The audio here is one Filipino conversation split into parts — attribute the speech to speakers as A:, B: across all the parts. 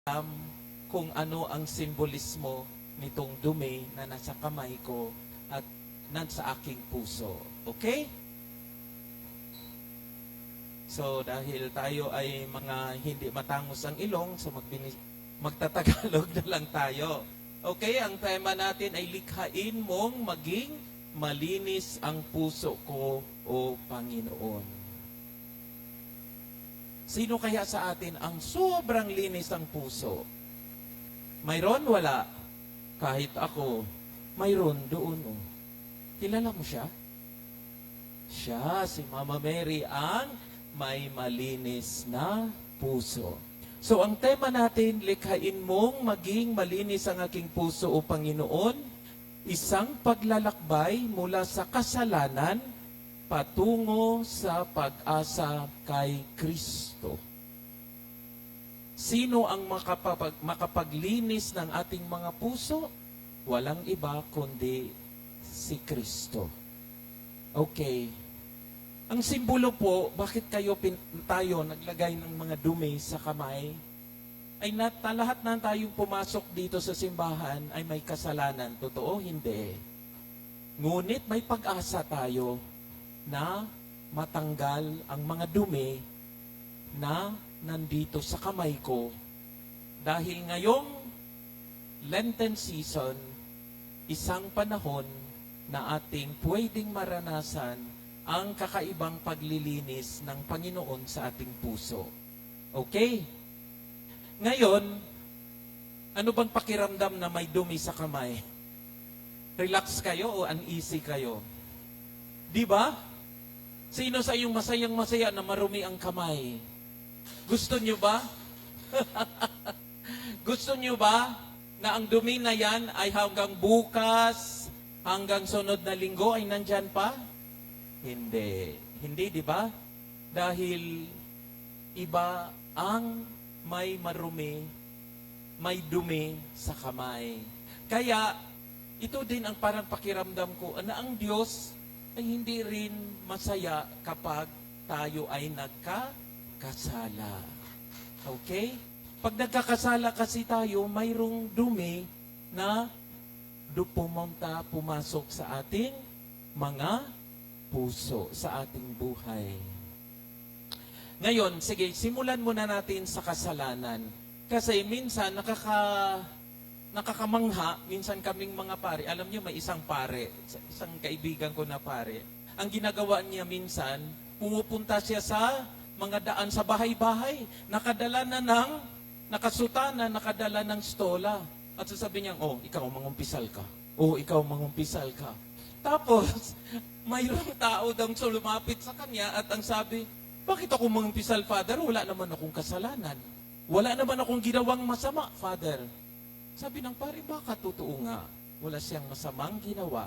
A: alam kung ano ang simbolismo nitong dumi na nasa kamay ko at nasa aking puso. Okay? So, dahil tayo ay mga hindi matangos ang ilong, so magtatagalog na lang tayo. Okay, ang tema natin ay likhain mong maging malinis ang puso ko, o Panginoon. Sino kaya sa atin ang sobrang linis ang puso? Mayroon? Wala? Kahit ako, mayroon doon. Oh. Kilala mo siya? Siya, si Mama Mary, ang may malinis na puso. So, ang tema natin, likhain mong maging malinis ang aking puso, o Panginoon, isang paglalakbay mula sa kasalanan patungo sa pag-asa kay Kristo. Sino ang makapaglinis ng ating mga puso? Walang iba kundi si Kristo. Okay. Ang simbolo po, bakit tayo naglagay ng mga dumi sa kamay, ay lahat na tayong pumasok dito sa simbahan ay may kasalanan. Totoo? Hindi. Ngunit may pag-asa tayo na matanggal ang mga dumi na nandito sa kamay ko. Dahil ngayong Lenten season, isang panahon na ating pwedeng maranasan ang kakaibang paglilinis ng Panginoon sa ating puso. Okay? Ngayon, ano bang pakiramdam na may dumi sa kamay? Relax kayo o uneasy kayo? Di ba? Sino sa iyong masayang-masaya na marumi ang kamay? Gusto nyo ba? Gusto nyo ba na ang dumi na yan ay hanggang bukas, hanggang sunod na linggo ay nandyan pa? Hindi. Hindi, di ba? Dahil iba ang may marumi, may dumi sa kamay. Kaya, ito din ang parang pakiramdam ko na ang Diyos ay hindi rin masaya kapag tayo ay nagkakasala. Okay? Pag nagkakasala kasi tayo, mayroong dumi na pumasok sa ating mga puso, sa ating buhay. Ngayon, sige, simulan muna natin sa kasalanan. Kasi minsan, nakakamangha, minsan kaming mga pare, alam niyo may isang pare, isang kaibigan ko na pare, ang ginagawa niya minsan, pumupunta siya sa mga daan sa bahay-bahay, nakasutana, nakadala ng stola. At sasabihin niya, oh, ikaw mangumpisal ka. Oh, ikaw mangumpisal ka. Tapos, mayroong tao daw lumapit sa kanya at ang sabi, bakit ako mangumpisal, Father? Wala naman akong kasalanan. Wala naman akong ginawang masama, Father. Sabi ng pare, baka totoo nga. Wala siyang masamang ginawa.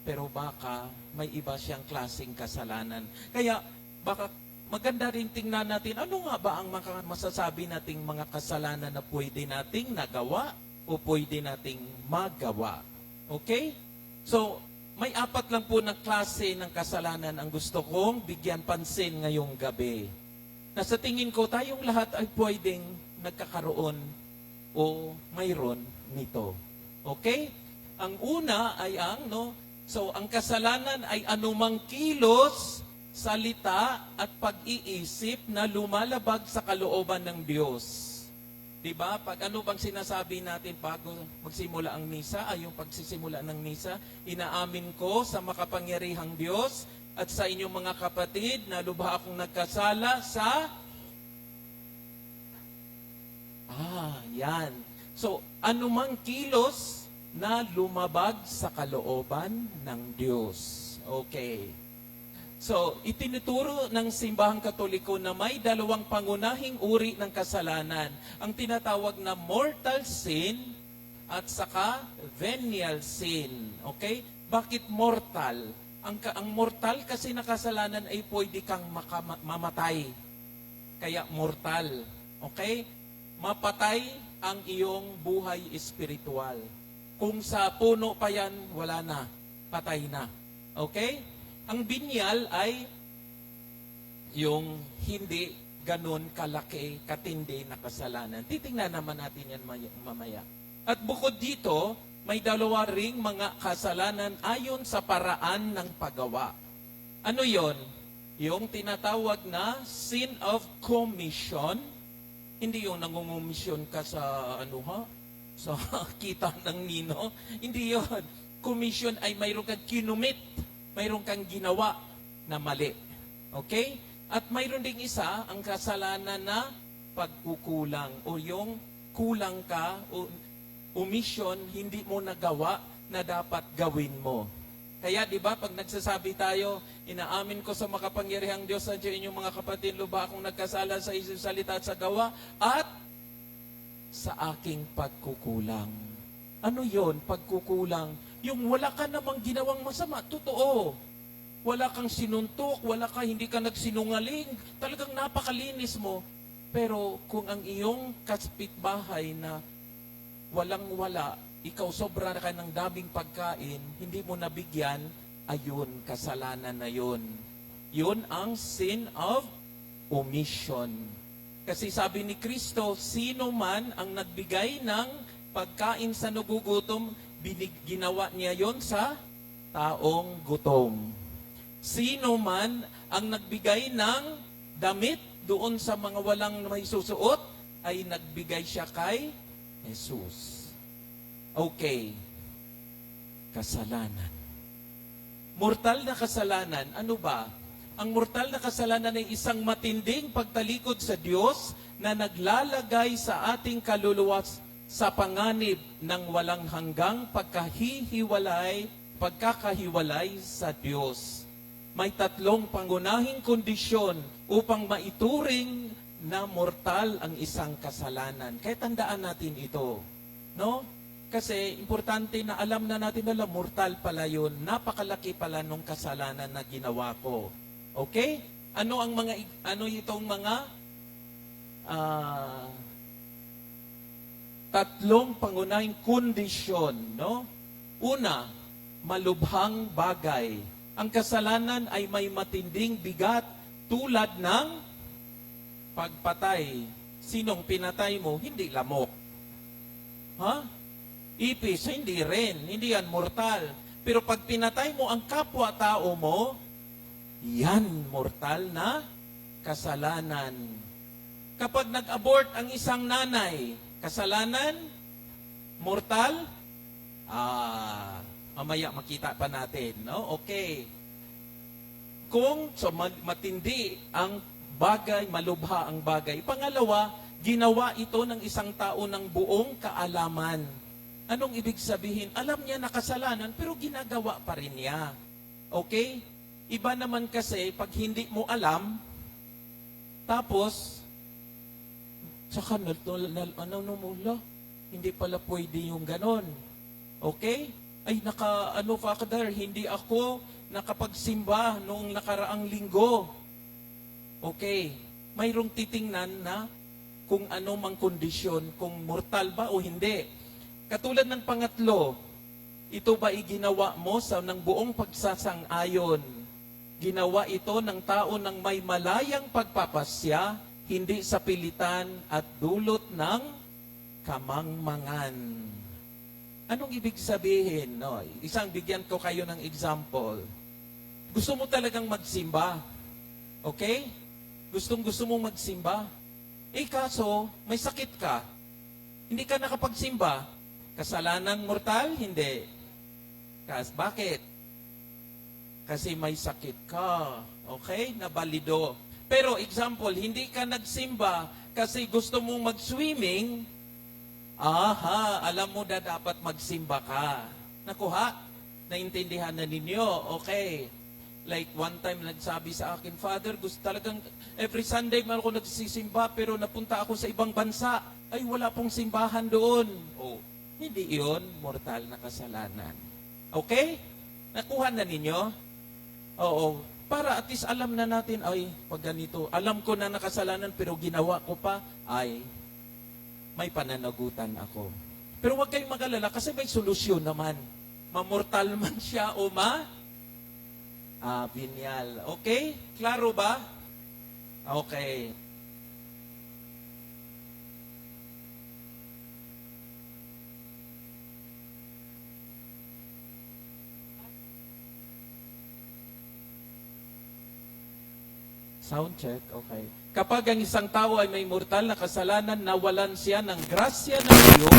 A: Pero baka may iba siyang klaseng kasalanan. Kaya, baka maganda rin tingnan natin, ano nga ba ang masasabi nating mga kasalanan na pwede nating nagawa o pwede nating magawa. Okay? So, may 4 lang po na klase ng kasalanan ang gusto kong bigyan pansin ngayong gabi. Na sa tingin ko, tayong lahat ay pwedeng nagkakaroon o mayroon nito. Okay? Ang una ay so ang kasalanan ay anumang kilos, salita at pag-iisip na lumalabag sa kalooban ng Diyos. Diba? Pag ano bang sinasabi natin bago magsimula ang misa, ay yung pagsisimula ng misa, inaamin ko sa makapangyarihang Diyos at sa inyong mga kapatid na lubha akong nagkasala sa... yan. So, anumang kilos na lumabag sa kalooban ng Diyos. Okay. So, itinuturo ng simbahang Katoliko na may 2 pangunahing uri ng kasalanan. Ang tinatawag na mortal sin at saka venial sin. Okay? Bakit mortal? Ang mortal kasi na kasalanan ay pwede kang mamatay. Kaya mortal. Okay? Mapatay ang iyong buhay espiritual. Kung sa puno pa yan, wala na. Patay na. Okay? Ang binyal ay yung hindi ganun kalaki, katindi na kasalanan. Titingnan naman natin yan mamaya. At bukod dito, may dalawa ring mga kasalanan ayon sa paraan ng paggawa. Ano yon? Yung tinatawag na sin of commission. Hindi yung nangungumisyon ka sa sa kita ng nino. Hindi yon. Commission ay mayroon kang kinumit, mayroon kang ginawa na mali. Okay? At mayroon ding isa, ang kasalanan na pagkukulang o yung kulang ka o omission, hindi mo nagawa na dapat gawin mo. Kaya di ba pag nagsasabi tayo, inaamin ko sa makapangyarihang Diyos sa inyong mga kapatid, luba akong nagkasala sa isip, salita at sa gawa, at sa aking pagkukulang. Ano yon pagkukulang? Yung wala ka namang ginawang masama, totoo. Wala kang sinuntok, hindi ka nagsinungaling, talagang napakalinis mo. Pero kung ang iyong kapitbahay na walang-wala, ikaw sobra ka ng daming pagkain, hindi mo nabigyan, ayun, kasalanan na yun. Yun ang sin of omission. Kasi sabi ni Kristo, sino man ang nagbigay ng pagkain sa nagugutom, ginawa niya yon sa taong gutom. Sino man ang nagbigay ng damit doon sa mga walang may susuot, ay nagbigay siya kay Jesus. Okay. Kasalanan. Mortal na kasalanan, ano ba? Ang mortal na kasalanan ay isang matinding pagtalikod sa Diyos na naglalagay sa ating kaluluwa sa panganib ng walang hanggang pagkakahiwalay sa Diyos. May tatlong pangunahing kondisyon upang maituring na mortal ang isang kasalanan. Kaya tandaan natin ito. No? Kasi importante na alam na natin na mortal pala yun. Napakalaki pala nung kasalanan na ginawa ko. Okay? Ano itong mga tatlong pangunahing kondisyon, no? Una, malubhang bagay. Ang kasalanan ay may matinding bigat tulad ng pagpatay. Sinong pinatay mo? Hindi lamok. Ha? Ipis, hindi rin. Hindi yan mortal. Pero pag pinatay mo ang kapwa-tao mo, yan mortal na kasalanan. Kapag nag-abort ang isang nanay, kasalanan? Mortal? Mamaya makita pa natin, no? Okay. Kung matindi ang bagay, malubha ang bagay. Pangalawa, ginawa ito ng isang tao ng buong kaalaman. Anong ibig sabihin? Alam niya na kasalanan, pero ginagawa pa rin niya. Okay? Iba naman kasi, pag hindi mo alam, tapos, saka hindi pala pwede yung ganon. Okay? Ay, Father, hindi ako nakapagsimba noong nakaraang linggo. Okay, mayroong titingnan na kung ano mang kondisyon, kung mortal ba o hindi. Katulad ng pangatlo, ito ba iginawa mo sa ng buong pagsasang-ayon? Ginawa ito ng tao ng may malayang pagpapasya, hindi sa pilitan at dulot ng kamangmangan. Anong ibig sabihin? No? Isang bigyan ko kayo ng example. Gusto mo talagang magsimba. Okay? Gusto mo magsimba. Kaso, may sakit ka. Hindi ka nakapagsimba. Kasalanan mortal? Hindi. Bakit? Kasi may sakit ka. Okay? Nabalido. Pero example, hindi ka nagsimba kasi gusto mong mag-swimming. Alam mo na dapat magsimba ka. Nakuha? Naintindihan na ninyo? Okay. Like one time nagsabi sa akin, Father, gusto talagang every Sunday man ako nagsisimba pero napunta ako sa ibang bansa. Ay, wala pong simbahan doon. Hindi iyon mortal na kasalanan. Okay? Nakuha na ninyo? Oo. Para at least alam na natin, ay, pag ganito, alam ko na nakasalanan pero ginawa ko pa, ay, may pananagutan ako. Pero huwag kayong mag-alala kasi may solusyon naman. Mamortal man siya o binyal. Okay? Klaro ba? Okay. Sound check, okay. Kapag ang isang tao ay may mortal na kasalanan, nawalan siya ng grasya ng Diyos,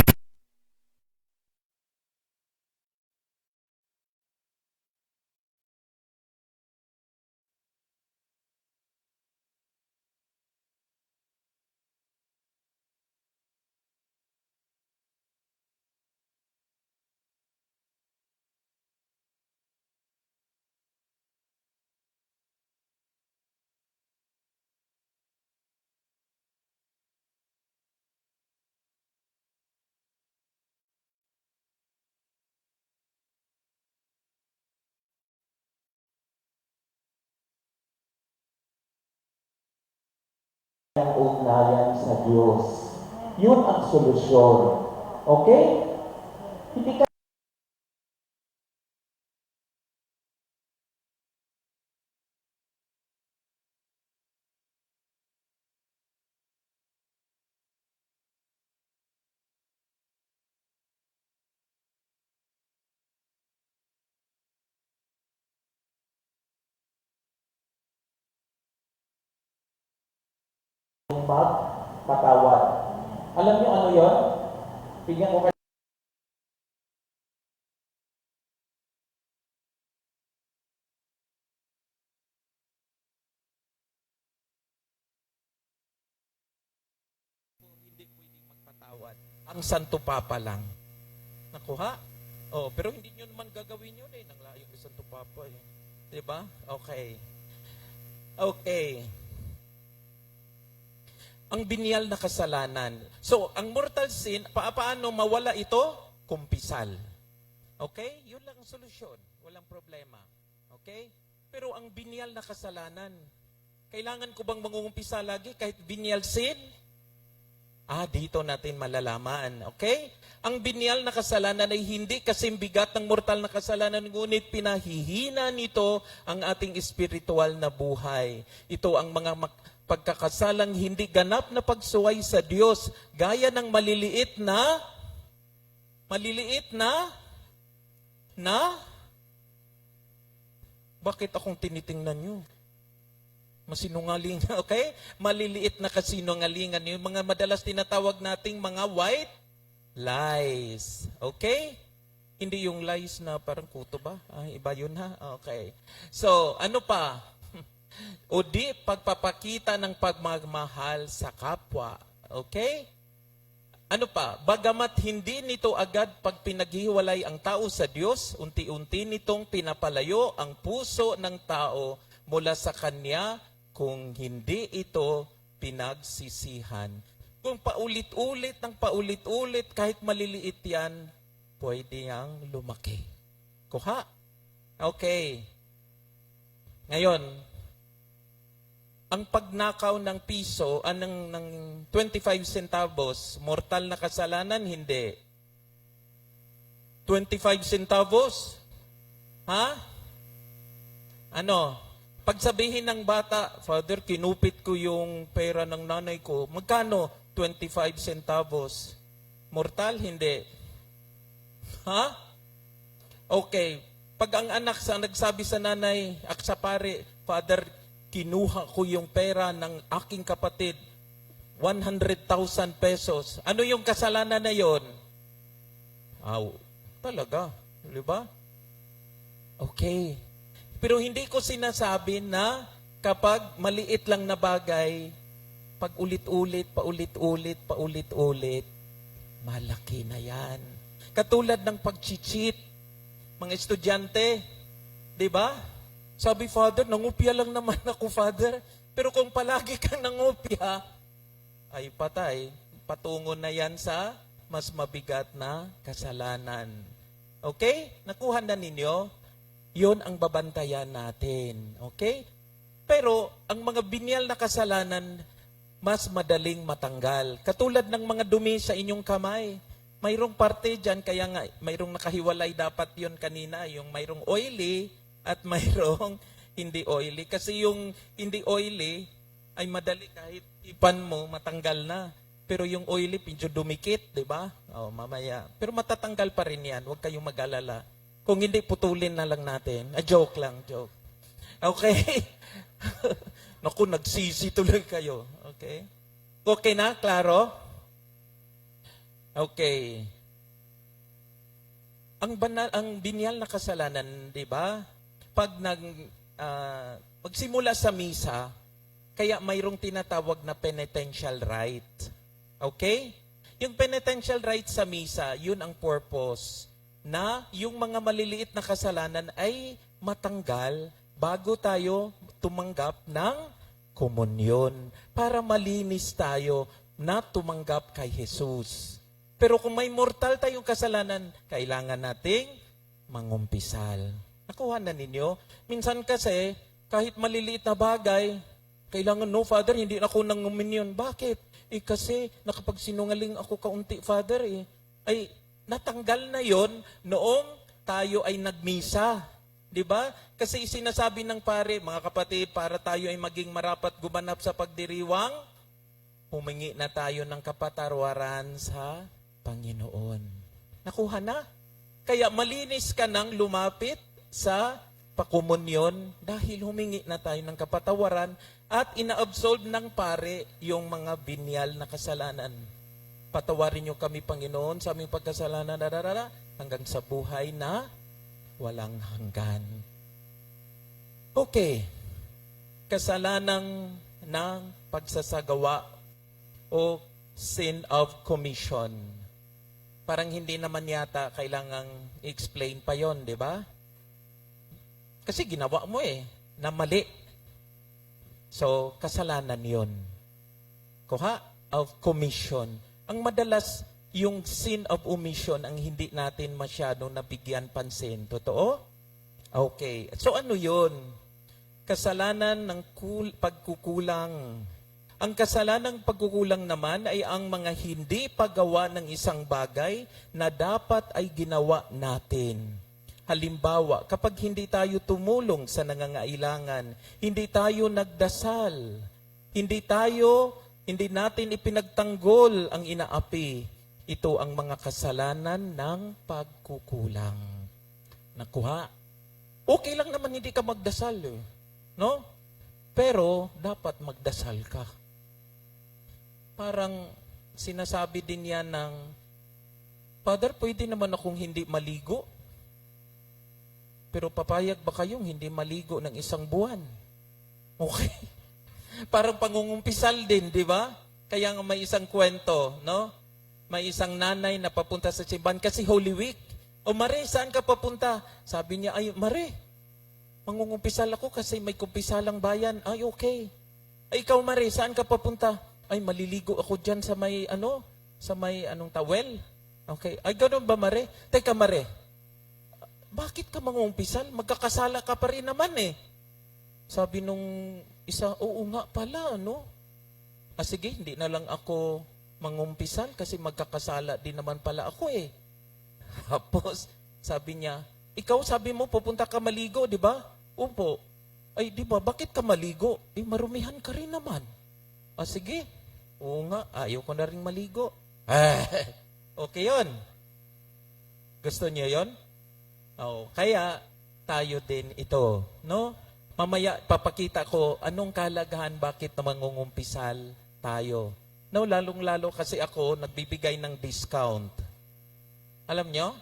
B: ng ugnayan sa Diyos. Yun ang solusyon. Okay? Hindi ka magpatawad. Alam niyo ano yon? Bigyan ko kayo.
A: hindi pwedeng magpatawad. Ang Santo Papa lang. Nakuha? Oh, pero hindi nyo naman gagawin yun eh. Nang layo ni Santo Papa eh. Diba? Okay. Okay. Ang binyal na kasalanan. So, ang mortal sin, paano mawala ito? Kumpisal. Okay? Yun lang ang solusyon. Walang problema. Okay? Pero ang binyal na kasalanan, kailangan ko bang mangungumpisa lagi kahit binyal sin? Dito natin malalaman. Okay? Ang binyal na kasalanan ay hindi kasing bigat ng mortal na kasalanan, ngunit pinahihina nito ang ating espiritual na buhay. Ito ang mga pagkakasalang hindi ganap na pagsuway sa Diyos, gaya ng maliliit na bakit akong tinitingnan nyo? Masinungaling, okay? Maliliit na kasinungalingan. Yung mga madalas tinatawag nating mga white lies. Okay? Hindi yung lies na parang kuto ba? Iba yun ha? Okay. So, ano pa? O di, pagpapakita ng pagmamahal sa kapwa. Okay? Ano pa? Bagamat hindi nito agad pag pinaghiwalay ang tao sa Diyos, unti-unti nitong pinapalayo ang puso ng tao mula sa Kanya kung hindi ito pinagsisihan. Kung paulit-ulit ng paulit-ulit, kahit maliliit yan, pwede yang lumaki. Kuha? Okay. Ngayon, ang pagnakaw ng piso, ng 25 centavos, mortal na kasalanan, hindi. 25 centavos? Ha? Ano? Pagsabihin ng bata, Father, kinupit ko yung pera ng nanay ko. Magkano? 25 centavos. Mortal? Hindi. Ha? Okay. Pag ang anak nagsabi sa nanay, sa pare, Father, kinuha ko yung pera ng aking kapatid. 100,000 pesos. Ano yung kasalanan na yon? Talaga. Diba? Okay. Pero hindi ko sinasabi na kapag maliit lang na bagay, pag ulit-ulit, paulit-ulit, malaki na yan. Katulad ng pag-cheat, mga estudyante, di ba? Sabi, Father, nangupya lang naman ako, Father. Pero kung palagi kang nangupya, ay patay. Patungo na yan sa mas mabigat na kasalanan. Okay? Nakuha na ninyo? Yun ang babantayan natin. Okay? Pero, ang mga binyal na kasalanan, mas madaling matanggal. Katulad ng mga dumi sa inyong kamay. Mayroong parte dyan, kaya nga, mayroong nakahiwalay dapat yun kanina. Yung mayroong oily at mayroong hindi oily. Kasi yung hindi oily, ay madali kahit ipan mo, matanggal na. Pero yung oily, medyo dumikit, di ba? Mamaya. Pero matatanggal pa rin yan. Huwag kayong mag-alala. Kung hindi, putulin na lang natin. Joke lang, joke. Okay? Naku, nagsisi tuloy kayo. Okay? Okay na? Klaro? Okay. Ang binyal na kasalanan, di ba? Pag magsimula sa misa, kaya mayroong tinatawag na penitential rite. Okay? Yung penitential rite sa misa, yun ang purpose na yung mga maliliit na kasalanan ay matanggal bago tayo tumanggap ng komunyon para malinis tayo na tumanggap kay Jesus. Pero kung may mortal tayong kasalanan, kailangan nating mangumpisal. Nakuha na ninyo? Minsan kasi, kahit maliliit na bagay, kailangan, no, Father, hindi ako nanguminyon. Bakit? Kasi nakapagsinungaling ako kaunti, Father, ay natanggal na yon noong tayo ay nagmisa. Di ba? Kasi sinasabi ng pare, mga kapatid, para tayo ay maging marapat gumanap sa pagdiriwang, humingi na tayo ng kapatawaran sa Panginoon. Nakuha na? Kaya malinis ka nang lumapit sa pakomunyon dahil humingi na tayo ng kapatawaran at ina-absolve ng pare yung mga binyal na kasalanan. Patawarin niyo kami, Panginoon, sa aming pagkasalanan hanggang sa buhay na walang hanggan. Okay. Kasalanan ng pagsasagawa o sin of commission. Parang hindi naman yata kailangang explain pa yon, di ba? Kasi ginawa mo na mali. So, kasalanan yon. Kuha of commission. Ang madalas, yung sin of omission ang hindi natin masyadong nabigyan pansin. Totoo? Okay. So, ano yon? Kasalanan ng pagkukulang. Ang kasalanang pagkukulang naman ay ang mga hindi paggawa ng isang bagay na dapat ay ginawa natin. Halimbawa, kapag hindi tayo tumulong sa nangangailangan, hindi tayo nagdasal, hindi natin ipinagtanggol ang inaapi, ito ang mga kasalanan ng pagkukulang. Nakuha? Okay lang naman hindi ka magdasal, no? Pero dapat magdasal ka. Parang sinasabi din yan ng, Father, pwede naman akong hindi maligo. Pero papayag ba kayong hindi maligo ng isang buwan? Okay. Parang pangungumpisal din, di ba? Kaya nga may isang kwento, no? May isang nanay na papunta sa simbahan kasi Holy Week. O Mare, saan ka papunta? Sabi niya, ay Mare, mangungumpisal ako kasi may kumpisalang bayan. Ay, okay. Ay, ikaw Mare, saan ka papunta? Ay, maliligo ako dyan sa may, tawel. Okay. Ay, ganun ba, Mare? Teka, Mare, bakit ka mangungumpisal? Magkakasala ka pa rin naman Sabi nung isa, oo nga pala, sige, hindi na lang ako mangumpisal kasi magkakasala din naman pala ako Tapos, sabi niya, ikaw sabi mo, pupunta ka maligo, di ba? Opo. Ay, di ba, bakit ka maligo? Marumihan ka rin naman. Sige. Oo nga, ayaw ko na rin maligo. Okay yon. Gusto niyo yon? Kaya, tayo din ito, no? Mamaya, papakita ko anong kalagahan, bakit na mangungumpisal tayo. No, lalong-lalo kasi ako, nagbibigay ng discount. Alam nyo?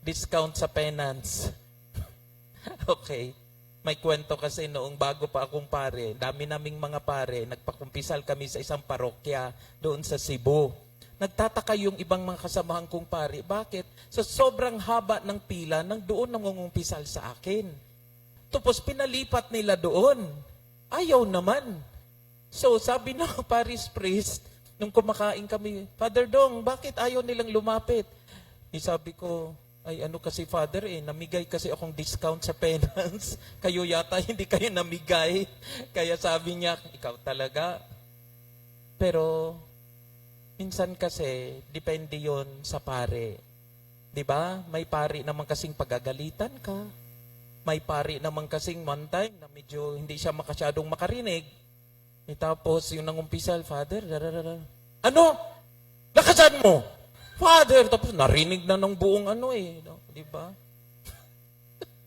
A: Discount sa penance. Okay. May kwento kasi noong bago pa akong pare, dami naming mga pare, nagpakumpisal kami sa isang parokya doon sa Cebu. Nagtataka yung ibang mga kasamahan kong pare, bakit? Sa sobrang haba ng pila, nang doon nangungumpisal sa akin. Tapos pinalipat nila doon. Ayaw naman. So sabi ng Paris priest, nung kumakain kami, Father Dong, bakit ayaw nilang lumapit? Sabi ko, ay ano kasi Father namigay kasi akong discount sa penance. Kayo yata hindi kayo namigay. Kaya sabi niya, ikaw talaga. Pero minsan kasi depende 'yon sa pare. 'Di ba? May pare naman kasing pagagalitan ka. May pare naman kasing one time na medyo hindi siya makasyadong makarinig. Tapos yung nangumpisal, Father, ano? Lakasan mo! Father, tapos narinig na ng buong di ba?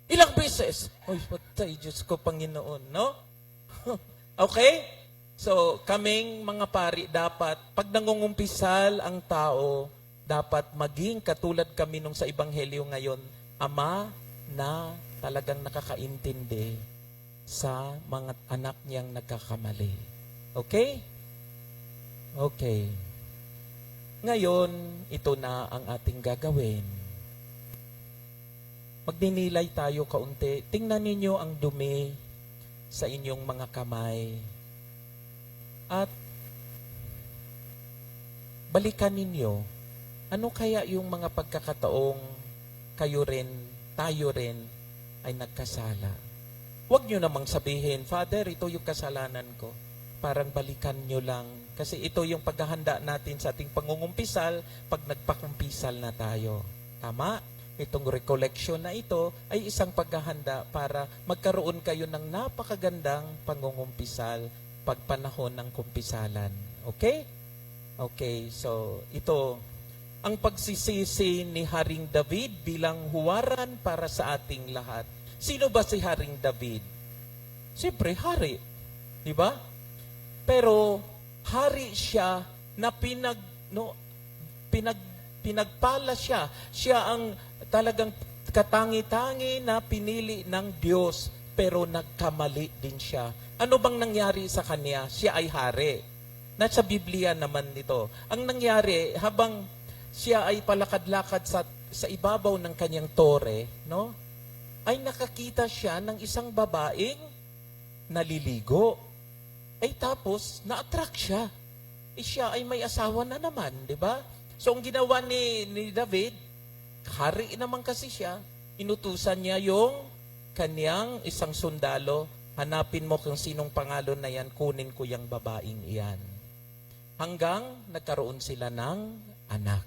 A: Ilang beses. Oy, patay, Diyos ko, Panginoon, no? Okay? So, kaming mga pari, dapat, pag nangungumpisal ang tao, dapat maging katulad kami nung sa Ebanghelyo ngayon, ama na talagang nakakaintindi sa mga anak niyang nagkakamali. Okay? Okay. Ngayon, ito na ang ating gagawin. Magninilay tayo kaunti. Tingnan ninyo ang dumi sa inyong mga kamay. At balikan ninyo, ano kaya yung mga pagkakataong kayo rin, tayo rin, ay nagkasala. Huwag nyo namang sabihin, Father, ito yung kasalanan ko. Parang balikan nyo lang. Kasi ito yung paghahanda natin sa ating pangungumpisal pag nagpakumpisal na tayo. Tama? Itong recollection na ito ay isang paghahanda para magkaroon kayo ng napakagandang pangungumpisal pagpanahon ng kumpisalan. Okay? Okay, so ito, ang pagsisisi ni Haring David bilang huwaran para sa ating lahat. Sino ba si Haring David? Siyempre, hari. Di ba? Pero, hari siya na pinagpala siya. Siya ang talagang katangi-tangi na pinili ng Diyos, pero nagkamali din siya. Ano bang nangyari sa kanya? Siya ay hari. Nasa Biblia naman ito. Ang nangyari, habang siya ay palakad-lakad sa ibabaw ng kanyang tore, no? Ay nakakita siya ng isang babaeng naliligo. Ay tapos, na-attract siya. Siya ay may asawa na naman, di ba? So ang ginawa ni David, hari naman kasi siya, inutusan niya yung kanyang isang sundalo, hanapin mo kung sinong pangalan na yan, kunin ko yung babaeng iyan. Hanggang nagkaroon sila ng anak.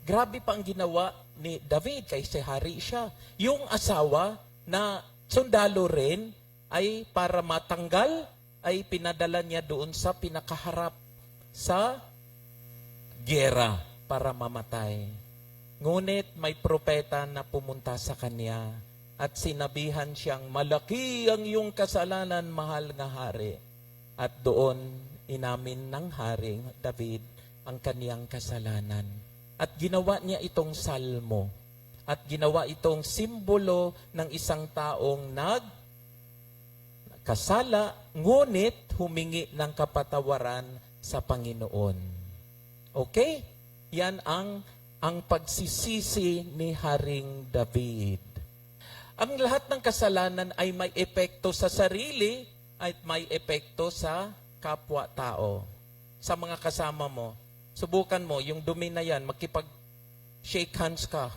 A: Grabe pa ang ginawa ni David kasi hari siya. Yung asawa na sundalo rin ay para matanggal, ay pinadala niya doon sa pinakaharap sa gera para mamatay. Ngunit may propeta na pumunta sa kanya at sinabihan siyang, malaki ang iyong kasalanan, mahal na hari. At doon, inamin ng haring David ang kaniyang kasalanan. At ginawa niya itong salmo. At ginawa itong simbolo ng isang taong nagkasala, ngunit humingi ng kapatawaran sa Panginoon. Okay? Yan ang pagsisisi ni Haring David. Ang lahat ng kasalanan ay may epekto sa sarili at may epekto sa kapwa-tao. Sa mga kasama mo, subukan mo, yung dumi na yan, makipag-shake hands ka.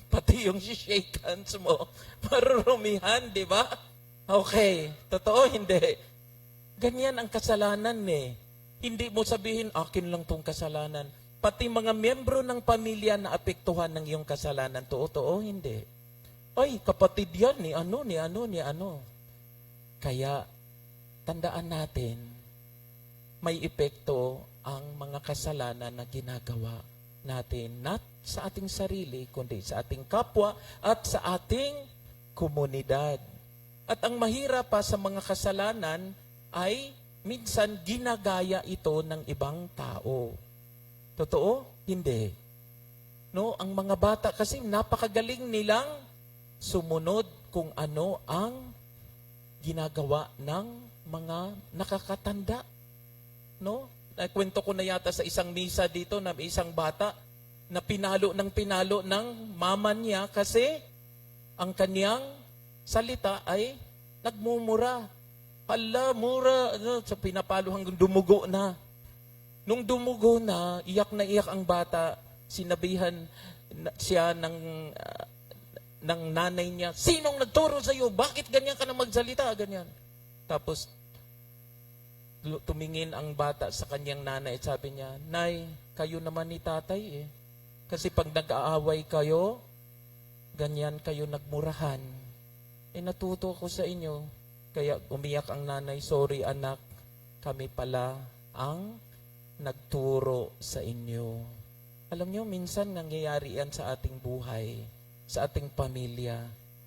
A: Pati yung shake hands mo, marurumihan, di ba? Okay, totoo, hindi. Ganyan ang kasalanan eh. Hindi mo sabihin, akin lang tong kasalanan. Pati mga miyembro ng pamilya na apektuhan ng iyong kasalanan, totoo, hindi. Ay, kapatid yan, ni ano. Kaya, tandaan natin, may epekto ang mga kasalanan na ginagawa natin, not sa ating sarili, kundi sa ating kapwa at sa ating komunidad. At ang mahirap pa sa mga kasalanan ay minsan ginagaya ito ng ibang tao. Totoo? Hindi. No, ang mga bata kasi napakagaling nilang sumunod kung ano ang ginagawa ng mga nakakatanda. No? Kwento ko na yata sa isang misa dito na may isang bata na pinalo ng mama niya kasi ang kaniyang salita ay nagmumura. Hala, mura. So, pinapalo hanggang dumugo na. Nung dumugo na iyak ang bata, sinabihan siya ng nanay niya, sinong nagturo sa iyo? Bakit ganyan ka na magsalita? Ganyan. Tapos, tumingin ang bata sa kanyang nanay at sabi niya, Nay, kayo naman ni tatay eh. Kasi pag nag-aaway kayo, ganyan kayo nagmurahan. Natuto ko sa inyo. Kaya umiyak ang nanay, sorry anak, kami pala ang nagturo sa inyo. Alam niyo, minsan nangyayari yan sa ating buhay, sa ating pamilya.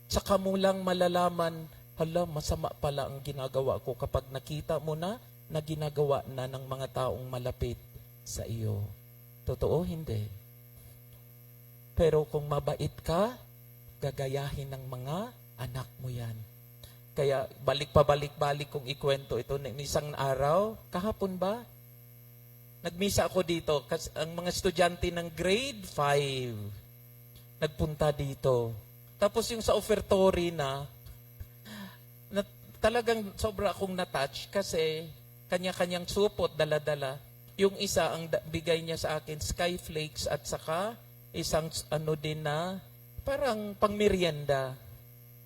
A: Saka mo lang malalaman hala, masama pala ang ginagawa ko kapag nakita mo na ginagawa na ng mga taong malapit sa iyo. Totoo, hindi. Pero kung mabait ka, gagayahin ng mga anak mo yan. Kaya balik kong ikwento ito. Isang araw, kahapon ba? Nagmisa ako dito. Kasi ang mga estudyante ng grade 5 nagpunta dito. Tapos yung sa offertory na talagang sobra akong na-touch kasi kanya-kanyang supot, dala-dala. Yung isa, ang bigay niya sa akin, skyflakes at saka isang ano din na parang pangmerienda.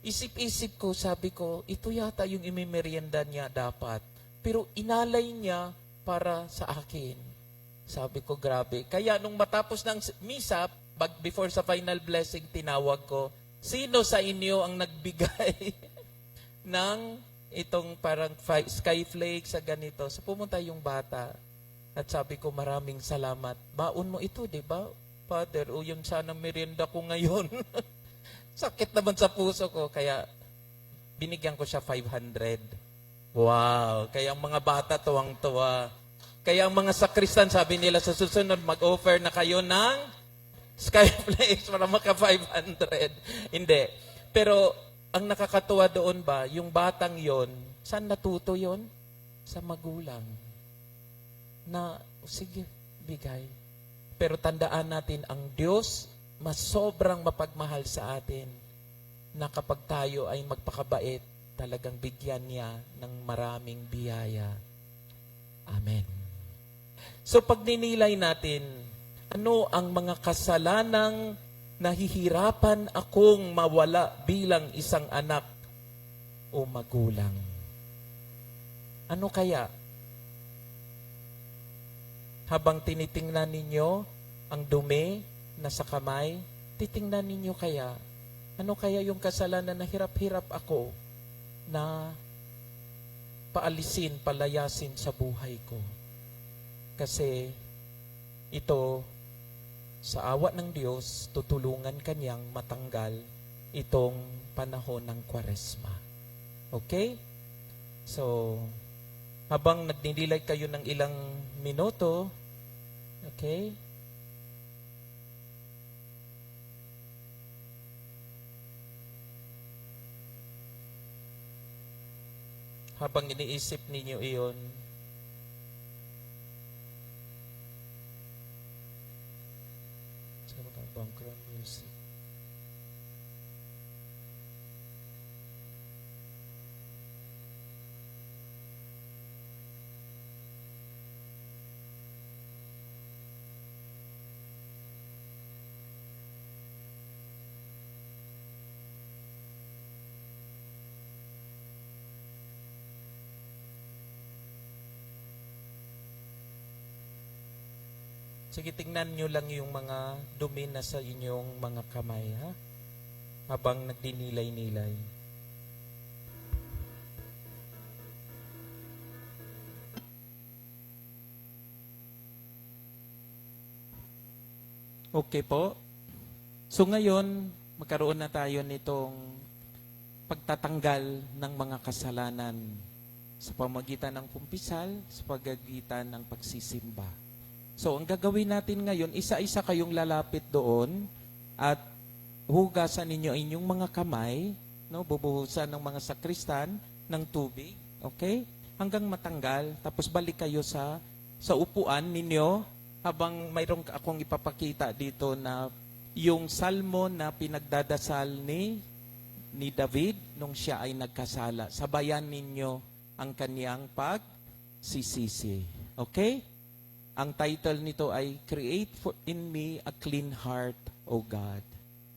A: Isip-isip ko, sabi ko, ito yata yung imimerienda niya dapat. Pero inalay niya para sa akin. Sabi ko, grabe. Kaya nung matapos ng misa, before sa final blessing, tinawag ko, sino sa inyo ang nagbigay ng itong parang skyflake sa ganito? So pumunta yung bata at sabi ko, maraming salamat. Baon mo ito, di ba, Father? O yun sana merienda ko ngayon. Sakit naman sa puso ko. Kaya binigyan ko siya 500. Wow! Kaya ang mga bata tuwang-tuwa. Kaya ang mga sakristan, sabi nila sa susunod, mag-offer na kayo ng skyflakes para maka 500. Hindi. Pero ang nakakatuwa doon ba, yung batang yon, saan natuto yon? Sa magulang. Na, sige, bigay. Pero tandaan natin, ang Diyos, mas sobrang mapagmahal sa atin na kapag tayo ay magpakabait, talagang bigyan niya ng maraming biyaya. Amen. So pag ninilay natin, ano ang mga kasalanang nahihirapan akong mawala bilang isang anak o magulang? Ano kaya? Habang tinitingnan ninyo ang dumi na sa kamay, titingnan ninyo kaya, ano kaya yung kasalanan na hirap-hirap ako na paalisin, palayasin sa buhay ko? Kasi ito, sa awa ng Diyos, tutulungan kanyang matanggal itong panahon ng Kwaresma. Okay? So, habang nagdinilay kayo ng ilang minuto, okay? Habang iniisip ninyo iyon, background music. Sige, tingnan nyo lang yung mga dumi na sa inyong mga kamay, ha? Habang nagdinilay-nilay. Okay po. So ngayon, magkaroon na tayo nitong pagtatanggal ng mga kasalanan sa pamagitan ng kumpisal, sa pamagitan ng pagsisimba. So, ang gagawin natin ngayon, isa-isa kayong lalapit doon at hugasan ninyo inyong mga kamay, no? Bubuhusan ng mga sakristan ng tubig, okay? Hanggang matanggal, tapos balik kayo sa upuan ninyo habang mayroong akong ipapakita dito na yung salmo na pinagdadasal ni David nung siya ay nagkasala. Sabayan ninyo ang kaniyang pagsisisi. Okay? Ang title nito ay Create in Me a Clean Heart, O God.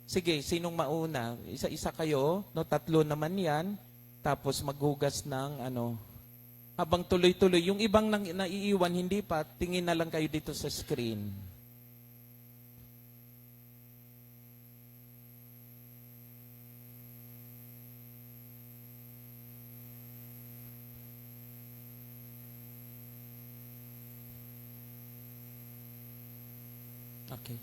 A: Sige, sinong mauna? Isa-isa kayo, no? 3 naman yan. Tapos maghugas ng habang tuloy-tuloy. Yung ibang naiiwan, hindi pa, tingin na lang kayo dito sa screen. Okay.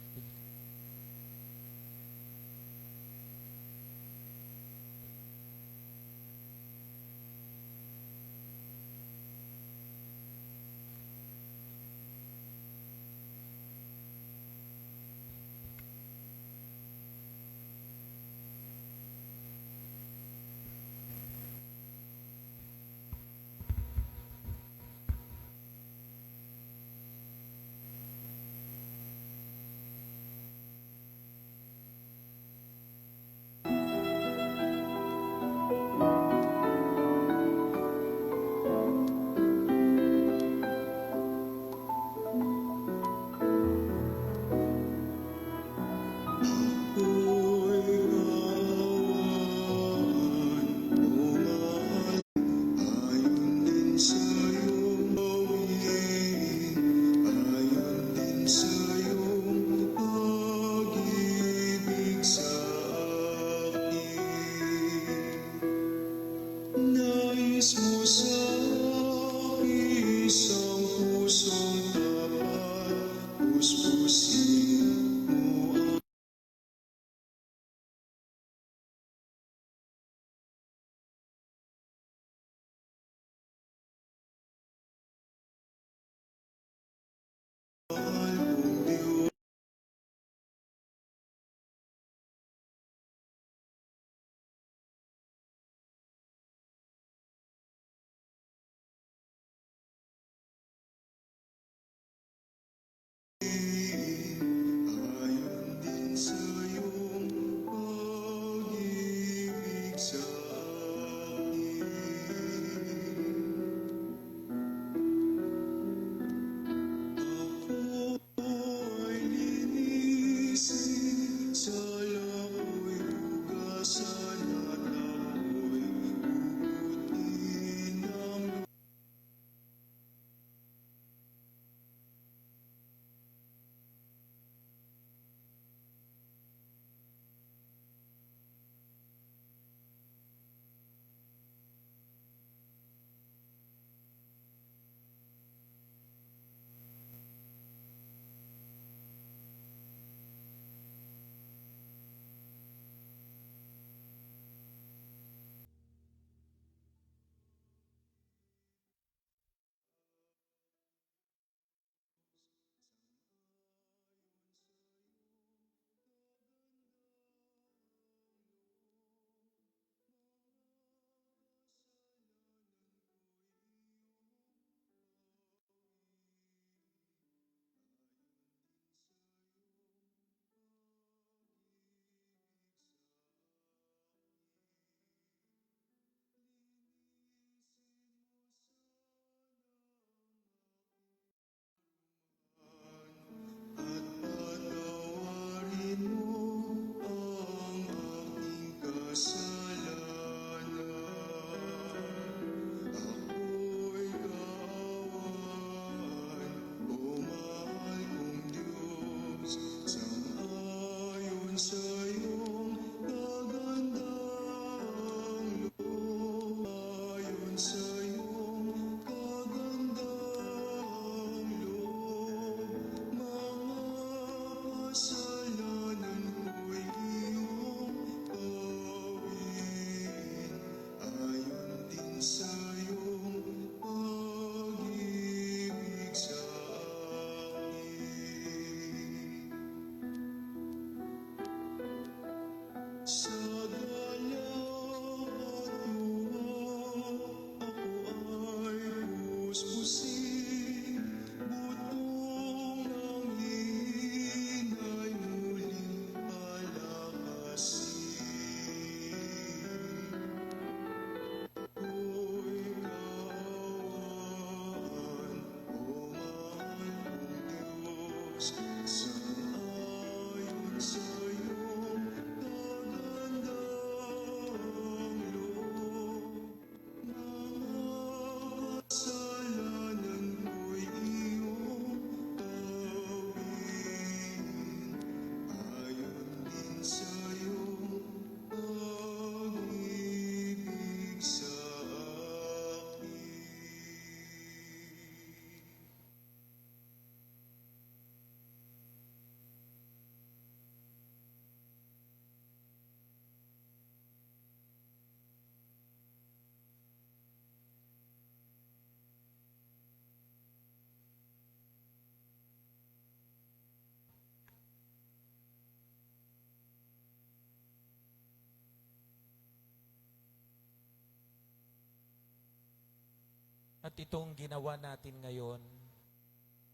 A: At itong ginawa natin ngayon,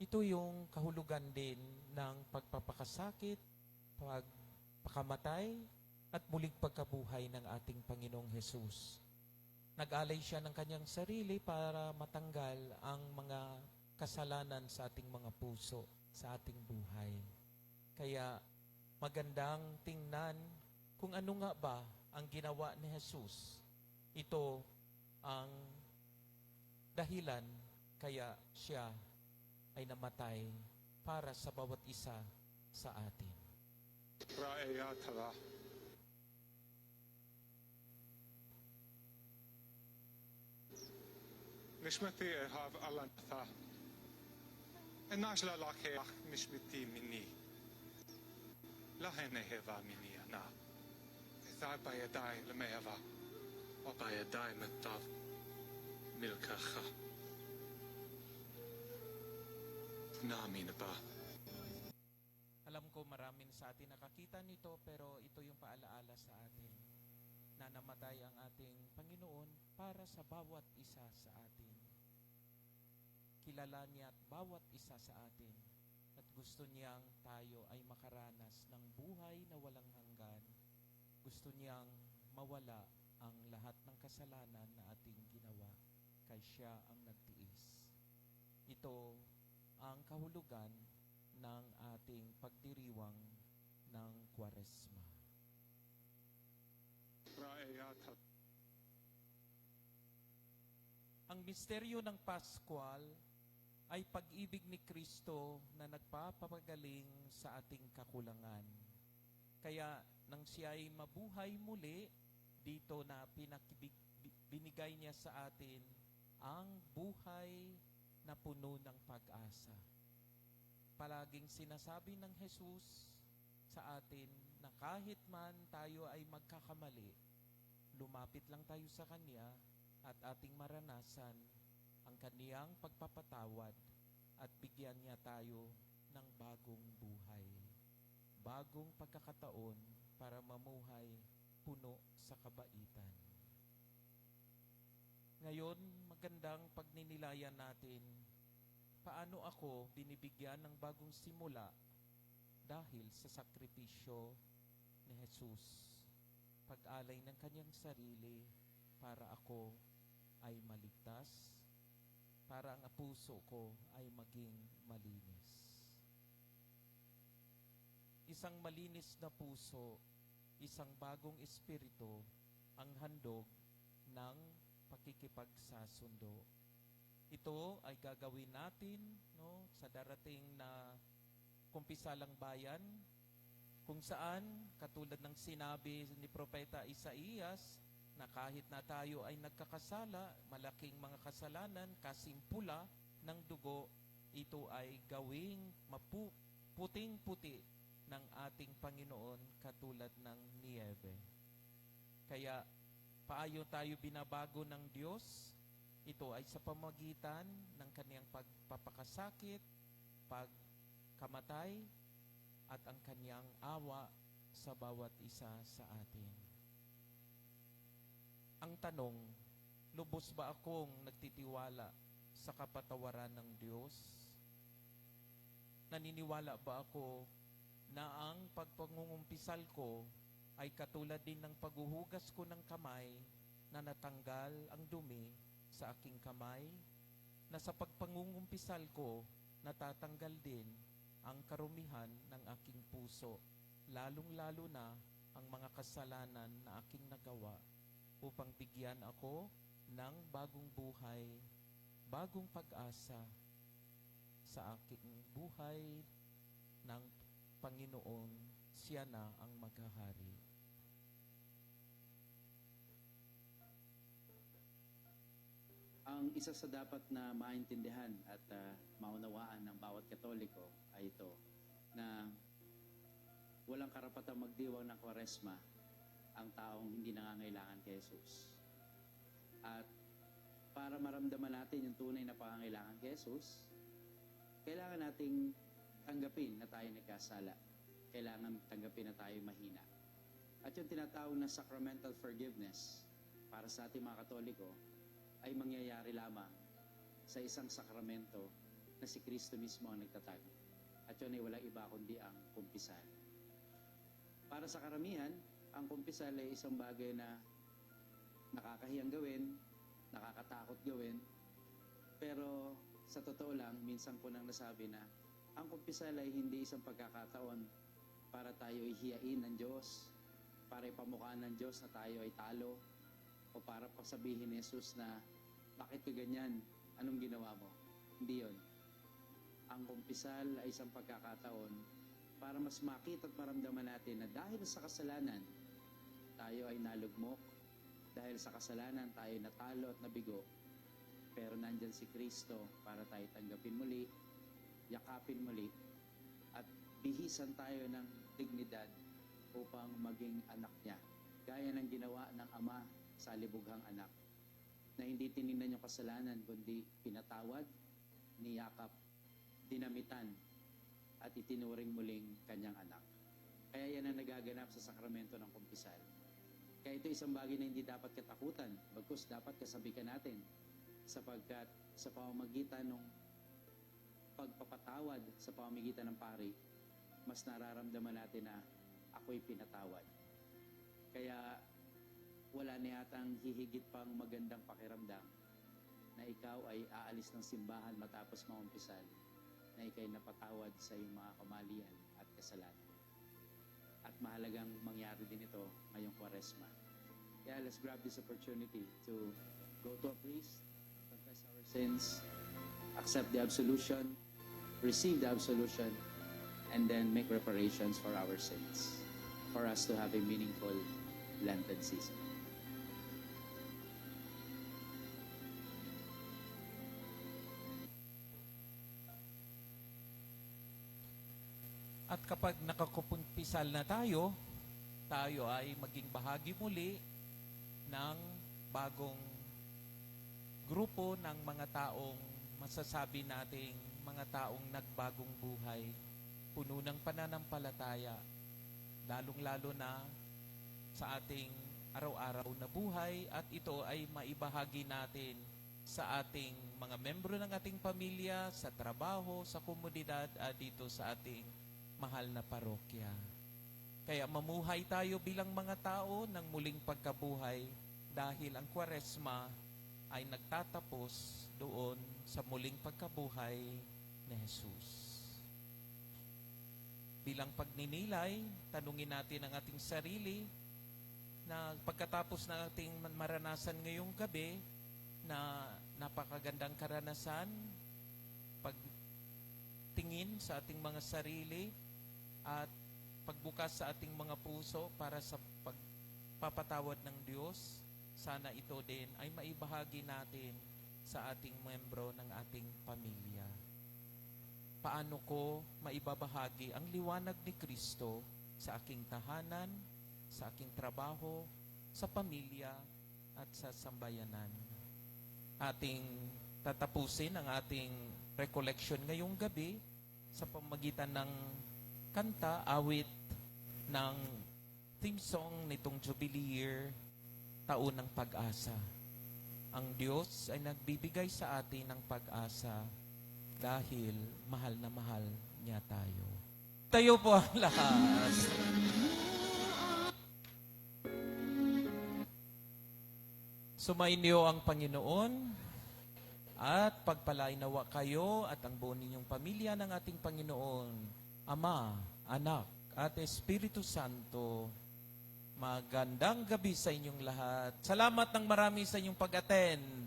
A: ito yung kahulugan din ng pagpapakasakit, pagpakamatay, at muling pagkabuhay ng ating Panginoong Hesus. Nag-alay siya ng kanyang sarili para matanggal ang mga kasalanan sa ating mga puso, sa ating buhay. Kaya magandang tingnan kung ano nga ba ang ginawa ni Jesus. Ito ang dahilan kaya siya ay namatay para sa bawat isa sa atin.
C: Ra'ayatara. نشمتي هاف ألان ثا الناس لا لاكي نشمتي مني لا هنا هذا مني أنا إذا بايداي لما يفا وبايداي متاف ملكخا نامي نبا.
A: Alam ko maraming sa atin nakakita nito, pero ito yung paalaala sa atin na namatay ang ating Panginoon para sa bawat isa sa atin. Kilala niya at bawat isa sa atin at gusto niyang tayo ay makaranas ng buhay na walang hanggan. Gusto niyang mawala ang lahat ng kasalanan na ating ginawa kay siya ang nagtiis. Ito ang kahulugan ng ating pagdiriwang ng Kwaresma.
C: Ra'ayatara.
A: Ang misteryo ng Pascual ay pag-ibig ni Kristo na nagpapagaling sa ating kakulangan. Kaya nang siya ay mabuhay muli, dito na binigay niya sa atin ang buhay na puno ng pag-asa. Palaging sinasabi ng Jesus sa atin na kahit man tayo ay magkakamali, lumapit lang tayo sa Kanya at ating maranasan ang Kaniyang pagpapatawad at bigyan niya tayo ng bagong buhay. Bagong pagkakataon para mamuhay puno sa kabaitan. Ngayon, magandang pagninilayan natin paano ako binibigyan ng bagong simula dahil sa sakripisyo ni Jesus. Pag-alay ng kanyang sarili para ako ay maligtas, para ang puso ko ay maging malinis. Isang malinis na puso, isang bagong espiritu, ang handog ng pakikipagsasundo. Ito ay gagawin natin sa darating na kumpisalang bayan, kung saan, katulad ng sinabi ni Propeta Isaías, na kahit na tayo ay nagkakasala, malaking mga kasalanan, kasimpula ng dugo, ito ay gawing puting-puti ng ating Panginoon katulad ng niyebe. Kaya, paano tayo binabago ng Diyos? Ito ay sa pamagitan ng Kaniyang pagpapakasakit, pagkamatay, at ang Kaniyang awa sa bawat isa sa atin. Ang tanong, lubos ba akong nagtitiwala sa kapatawaran ng Diyos? Naniniwala ba ako na ang pagpangungumpisal ko ay katulad din ng paghuhugas ko ng kamay na natanggal ang dumi sa aking kamay, na sa pagpangungumpisal ko natatanggal din ang karumihan ng aking puso, lalong-lalo na ang mga kasalanan na aking nagawa, upang bigyan ako ng bagong buhay, bagong pag-asa sa aking buhay ng Panginoon. Siya na ang maghahari.
D: Ang isa sa dapat na maintindihan at maunawaan ng bawat Katoliko ay ito, na walang karapatang magdiwang ng Kwaresma ang taong hindi nangangailangan kay Jesus. At para maramdaman natin yung tunay na pangangailangan kay Jesus, kailangan nating tanggapin na tayo nagkasala. Kailangan tanggapin na tayo mahina. At yung tinatawag na sacramental forgiveness para sa ating mga Katoliko ay mangyayari lamang sa isang sakramento na si Kristo mismo ang nagtatag. At yun ay walang iba kundi ang kumpisal. Para sa karamihan, ang kumpisal ay isang bagay na nakakahiyang gawin, nakakatakot gawin, pero sa totoo lang, minsan ko nang nasabi na ang kumpisal ay hindi isang pagkakataon para tayo ihiyain ng Diyos, para ipamukhaan ng Diyos na tayo ay talo, o para pasabihin ni Jesus na, bakit ka ganyan? Anong ginawa mo? Hindi yun. Ang kumpisal ay isang pagkakataon para mas makita at maramdaman natin na dahil sa kasalanan, tayo ay nalugmok. Dahil sa kasalanan, tayo natalo at nabigo. Pero nandyan si Kristo para tayo tanggapin muli, yakapin muli, at bihisan tayo ng dignidad upang maging anak niya. Gaya ng ginawa ng Ama sa libughang anak, na hindi tinignan yung kasalanan, kundi pinatawad, niyakap, dinamitan, at itinuring muling kanyang anak. Kaya yan ang nagaganap sa sakramento ng kumpisal. Kaya ito isang bagay na hindi dapat katakutan, bagkus dapat kasabikan natin, sapagkat sa pamamagitan ng pagpapatawad sa pamamagitan ng pari, mas nararamdaman natin na ako'y pinatawad. Kaya wala na yatang hihigit pang magandang pakiramdam na ikaw ay aalis ng simbahan matapos maumpisal, na ikaw'y napatawad sa iyong mga kamalian at kasalanan. At mahalagang mangyari din ito ngayong Kwaresma. Kaya let's grab this opportunity to go to a priest, confess our sins, accept the absolution, receive the absolution, and then make reparations for our sins, for us to have a meaningful Lenten season.
A: At kapag nakakumpisal na tayo ay maging bahagi muli ng bagong grupo ng mga taong masasabi nating mga taong nagbagong buhay, puno ng pananampalataya, lalong-lalo na sa ating araw-araw na buhay, at ito ay maibahagi natin sa ating mga membro ng ating pamilya, sa trabaho, sa komunidad, at dito sa ating mahal na parokya. Kaya mamuhay tayo bilang mga tao ng muling pagkabuhay dahil ang Kwaresma ay nagtatapos doon sa muling pagkabuhay ni Jesus. Bilang pagninilay, tanungin natin ang ating sarili na pagkatapos ng ating maranasan ngayong gabi na napakagandang karanasan, pagtingin sa ating mga sarili at pagbukas sa ating mga puso para sa pagpapatawad ng Diyos, sana ito din ay maibahagi natin sa ating membro ng ating pamilya. Paano ko maibabahagi ang liwanag ni Kristo sa aking tahanan, sa aking trabaho, sa pamilya, at sa sambayanan? Ating tatapusin ang ating recollection ngayong gabi sa pamagitan ng kanta, awit ng theme song nitong Jubilee Year, Taon ng Pag-asa. Ang Diyos ay nagbibigay sa atin ng pag-asa dahil mahal na mahal niya tayo. Tayo po ang lahat. Sumainyo ang Panginoon at pagpalain nawa kayo at ang buong ninyong pamilya ng ating Panginoon, Ama, Anak, at Espiritu Santo. Magandang gabi sa inyong lahat. Salamat ng marami sa inyong pag-attend